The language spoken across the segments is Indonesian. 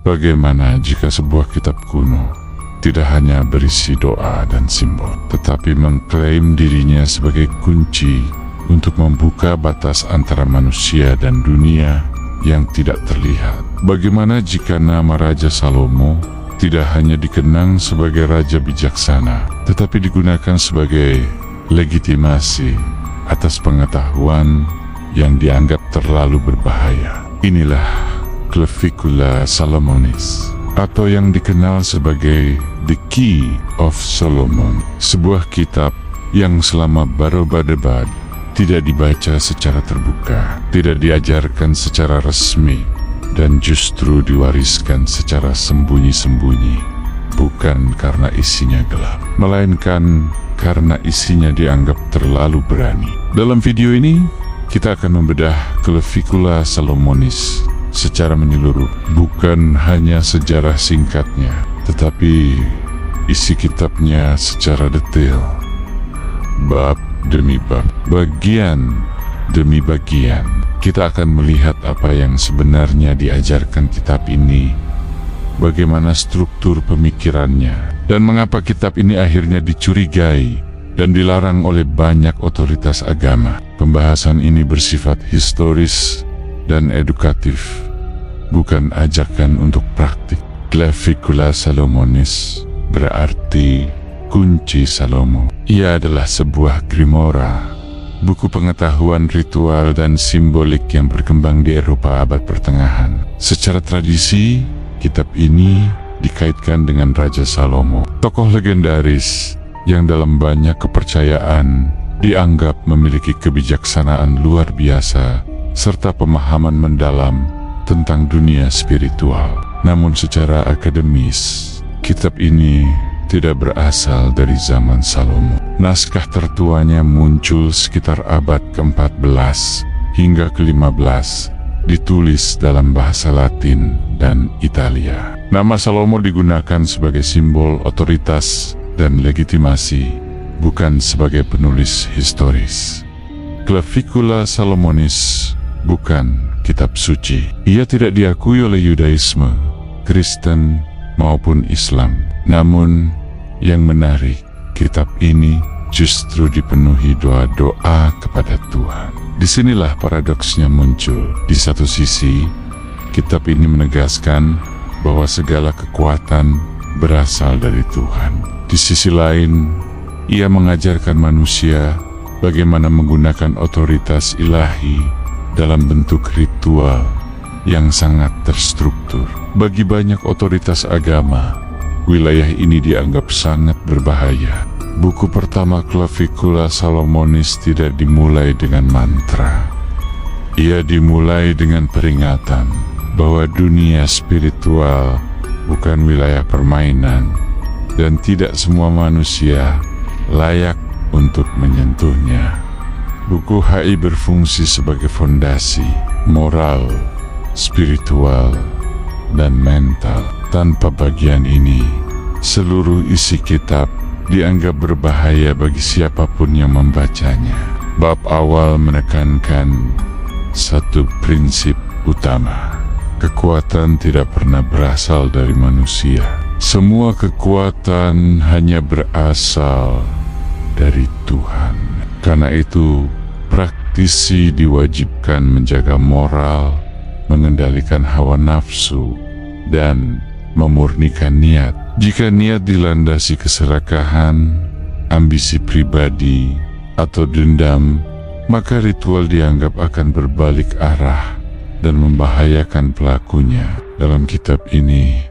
Bagaimana jika sebuah kitab kuno tidak hanya berisi doa dan simbol, tetapi mengklaim dirinya sebagai kunci untuk membuka batas antara manusia dan dunia yang tidak terlihat? Bagaimana jika nama Raja Salomo tidak hanya dikenang sebagai raja bijaksana, tetapi digunakan sebagai legitimasi atas pengetahuan yang dianggap terlalu berbahaya? Inilah Clavicula Salomonis, atau yang dikenal sebagai The Key of Solomon, sebuah kitab yang selama berabad-abad tidak dibaca secara terbuka, tidak diajarkan secara resmi, dan justru diwariskan secara sembunyi-sembunyi, bukan karena isinya gelap, melainkan karena isinya dianggap terlalu berani. Dalam video ini, kita akan membedah Clavicula Salomonis secara menyeluruh, bukan hanya sejarah singkatnya, tetapi isi kitabnya secara detail, bab demi bab, bagian demi bagian. Kita akan melihat apa yang sebenarnya diajarkan kitab ini, bagaimana struktur pemikirannya, dan mengapa kitab ini akhirnya dicurigai dan dilarang oleh banyak otoritas agama. Pembahasan ini bersifat historis dan edukatif, bukan ajakan untuk praktik. Clavicula Salomonis berarti kunci Salomo. Ia adalah sebuah grimora, buku pengetahuan ritual dan simbolik yang berkembang di Eropa abad pertengahan. Secara tradisi, kitab ini dikaitkan dengan Raja Salomo, tokoh legendaris yang dalam banyak kepercayaan dianggap memiliki kebijaksanaan luar biasa serta pemahaman mendalam tentang dunia spiritual. Namun secara akademis, kitab ini tidak berasal dari zaman Salomo. Naskah tertuanya muncul sekitar abad ke-14 hingga ke-15, ditulis dalam bahasa Latin dan Italia. Nama Salomo digunakan sebagai simbol otoritas dan legitimasi, bukan sebagai penulis historis. Clavicula Salomonis bukan kitab suci. Ia tidak diakui oleh Yudaisme, Kristen, maupun Islam. Namun, yang menarik, kitab ini justru dipenuhi doa-doa kepada Tuhan. Disinilah paradoksnya muncul. Di satu sisi, kitab ini menegaskan bahwa segala kekuatan berasal dari Tuhan. Di sisi lain, ia mengajarkan manusia bagaimana menggunakan otoritas ilahi dalam bentuk ritual yang sangat terstruktur. Bagi banyak otoritas agama, wilayah ini dianggap sangat berbahaya. Buku pertama Clavicula Salomonis tidak dimulai dengan mantra. Ia dimulai dengan peringatan bahwa dunia spiritual bukan wilayah permainan, dan tidak semua manusia layak untuk menyentuhnya. Buku HI berfungsi sebagai fondasi moral, spiritual, dan mental. Tanpa bagian ini, seluruh isi kitab dianggap berbahaya bagi siapapun yang membacanya. Bab awal menekankan satu prinsip utama: kekuatan tidak pernah berasal dari manusia. Semua kekuatan hanya berasal dari Tuhan. Karena itu, praktisi diwajibkan menjaga moral, mengendalikan hawa nafsu, dan memurnikan niat. Jika niat dilandasi keserakahan, ambisi pribadi, atau dendam, maka ritual dianggap akan berbalik arah dan membahayakan pelakunya. Dalam kitab ini,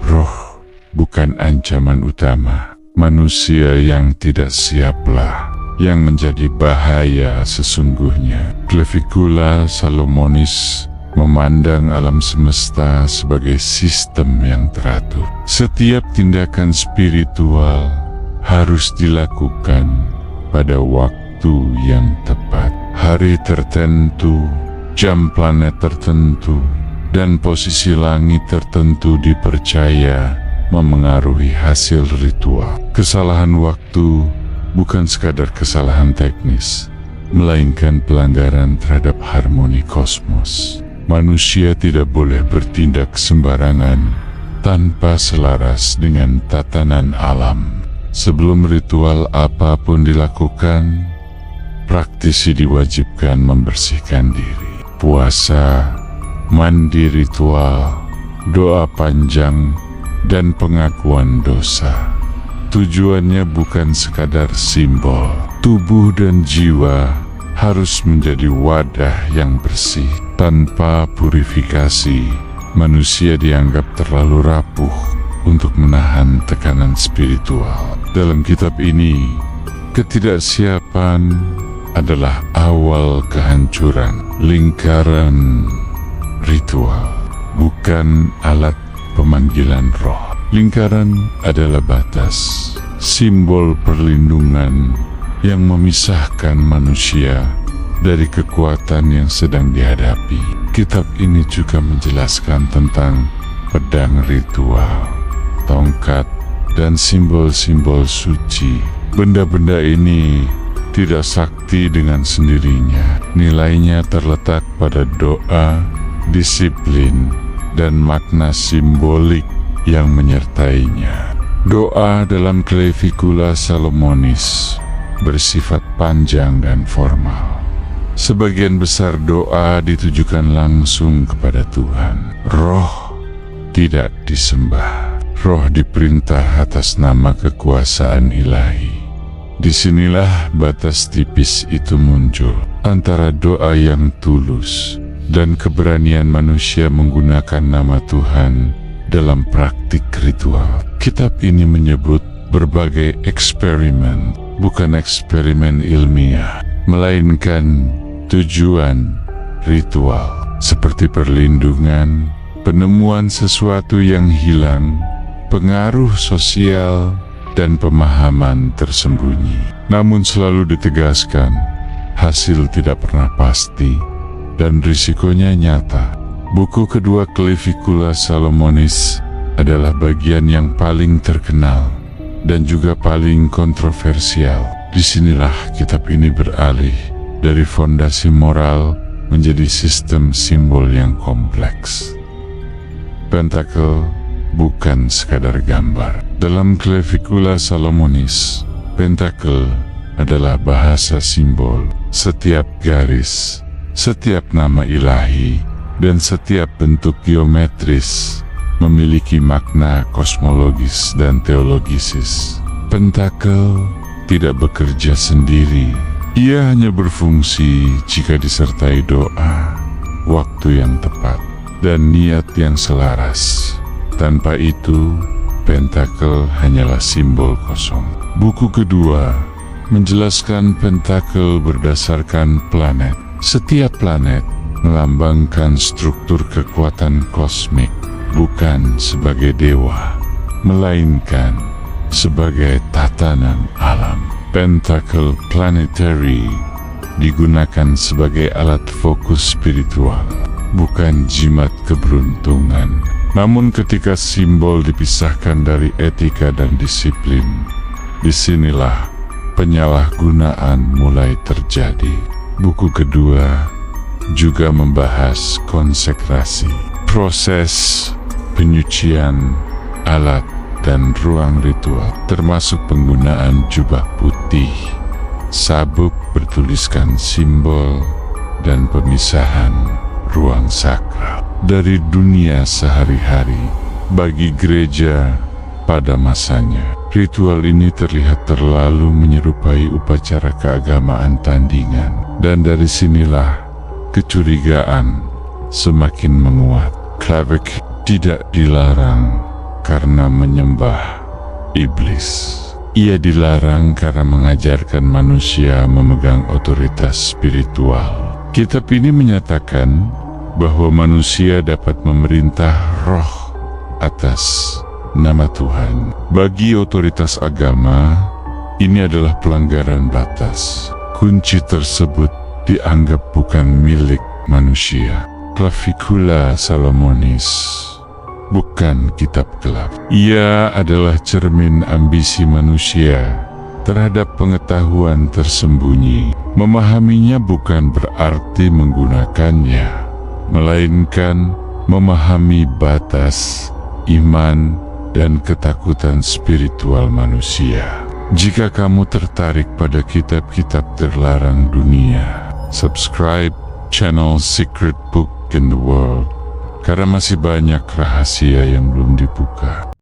roh bukan ancaman utama. Manusia yang tidak siaplah yang menjadi bahaya sesungguhnya. Clavicula Salomonis memandang alam semesta sebagai sistem yang teratur. Setiap tindakan spiritual harus dilakukan pada waktu yang tepat, hari tertentu, jam planet tertentu, dan posisi langit tertentu dipercaya memengaruhi hasil ritual. Kesalahan waktu bukan sekadar kesalahan teknis, melainkan pelanggaran terhadap harmoni kosmos. Manusia tidak boleh bertindak sembarangan tanpa selaras dengan tatanan alam. Sebelum ritual apapun dilakukan, praktisi diwajibkan membersihkan diri. Puasa, mandi ritual, doa panjang, dan pengakuan dosa. Tujuannya bukan sekadar simbol. Tubuh dan jiwa harus menjadi wadah yang bersih. Tanpa purifikasi, manusia dianggap terlalu rapuh untuk menahan tekanan spiritual. Dalam kitab ini, ketidaksiapan adalah awal kehancuran. Lingkaran ritual bukan alat pemanggilan roh. Lingkaran adalah batas, simbol perlindungan yang memisahkan manusia dari kekuatan yang sedang dihadapi. Kitab ini juga menjelaskan tentang pedang ritual, tongkat, dan simbol-simbol suci. Benda-benda ini tidak sakti dengan sendirinya. Nilainya terletak pada doa, disiplin, dan makna simbolik yang menyertainya. Doa dalam Clavicula Salomonis bersifat panjang dan formal. Sebagian besar doa ditujukan langsung kepada Tuhan. Roh tidak disembah. Roh diperintah atas nama kekuasaan ilahi. Disinilah batas tipis itu muncul antara doa yang tulus dan keberanian manusia menggunakan nama Tuhan dalam praktik ritual. Kitab ini menyebut berbagai eksperimen, bukan eksperimen ilmiah, melainkan tujuan ritual, seperti perlindungan, penemuan sesuatu yang hilang, pengaruh sosial, dan pemahaman tersembunyi. Namun selalu ditegaskan, hasil tidak pernah pasti dan risikonya nyata. Buku kedua Clavicula Salomonis adalah bagian yang paling terkenal dan juga paling kontroversial. Disinilah kitab ini beralih dari fondasi moral menjadi sistem simbol yang kompleks. Pentakel bukan sekadar gambar. Dalam Clavicula Salomonis, pentakel adalah bahasa simbol. Setiap garis, setiap nama ilahi, dan setiap bentuk geometris memiliki makna kosmologis dan teologisis. Pentakel tidak bekerja sendiri. Ia hanya berfungsi jika disertai doa, waktu yang tepat, dan niat yang selaras. Tanpa itu, pentakel hanyalah simbol kosong. Buku kedua menjelaskan pentakel berdasarkan planet. Setiap planet melambangkan struktur kekuatan kosmik, bukan sebagai dewa, melainkan sebagai tatanan alam. Pentacle planetary digunakan sebagai alat fokus spiritual, bukan jimat keberuntungan. Namun ketika simbol dipisahkan dari etika dan disiplin, disinilah penyalahgunaan mulai terjadi. Buku kedua juga membahas konsekrasi, proses penyucian alat dan ruang ritual, termasuk penggunaan jubah putih, sabuk bertuliskan simbol, dan pemisahan ruang sakral dari dunia sehari-hari. Bagi gereja pada masanya, ritual ini terlihat terlalu menyerupai upacara keagamaan tandingan, dan dari sinilah kecurigaan semakin menguat. Clavic tidak dilarang karena menyembah iblis. Ia dilarang karena mengajarkan manusia memegang otoritas spiritual. Kitab ini menyatakan bahwa manusia dapat memerintah roh atas nama Tuhan. Bagi otoritas agama, ini adalah pelanggaran batas. Kunci tersebut dianggap bukan milik manusia. Clavicula Salomonis bukan kitab gelap. Ia adalah cermin ambisi manusia terhadap pengetahuan tersembunyi. Memahaminya bukan berarti menggunakannya, melainkan memahami batas iman, dan ketakutan spiritual manusia. Jika kamu tertarik pada kitab-kitab terlarang dunia, subscribe channel Secret Book in the World, karena masih banyak rahasia yang belum dibuka.